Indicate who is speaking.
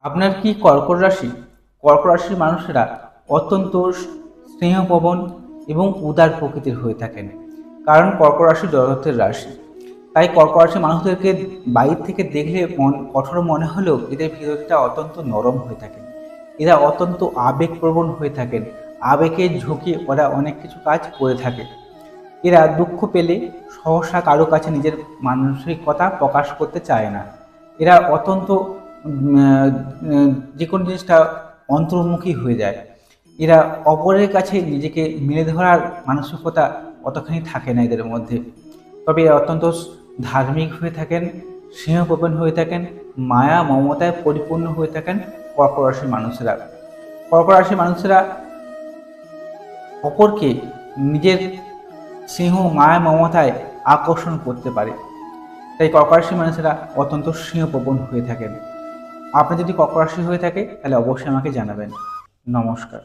Speaker 1: আপনার কি কর্কট রাশি? কর্কট রাশির মানুষেরা অত্যন্ত স্নেহপ্রবণ এবং উদার প্রকৃতির হয়ে থাকেন, কারণ কর্কট রাশি জগতের রাশি। তাই কর্কট রাশির মানুষদেরকে বাইরে থেকে দেখলে কঠোর মনে হলেও এদের ভিতরটা অত্যন্ত নরম হয়ে থাকেন। এরা অত্যন্ত আবেগপ্রবণ হয়ে থাকেন। আবেগের ঝুঁকি ওরা অনেক কিছু কাজ করে থাকে। এরা দুঃখ পেলে সহসা কারো কাছে নিজের মানসিকতা প্রকাশ করতে চায় না। এরা অত্যন্ত যে কোনো জিনিসটা অন্তর্মুখী হয়ে যায়। এরা অপরের কাছে নিজেকে মেলে ধরার মানসিকতা অতখানি থাকে না এদের মধ্যে। তবে এরা অত্যন্ত ধার্মিক হয়ে থাকেন, স্নেহপ্রবণ হয়ে থাকেন, মায়া মমতায় পরিপূর্ণ হয়ে থাকেন কর্কট রাশির মানুষেরা। কর্কট রাশির মানুষেরা অপরকে নিজের স্নেহ মায়া মমতায় আকর্ষণ করতে পারে। তাই কর্কট রাশির মানুষেরা অত্যন্ত স্নেহপ্রবণ হয়ে থাকেন। আপনি যদি কর্কট রাশি হয়ে থাকে তাহলে অবশ্যই আমাকে জানাবেন। নমস্কার।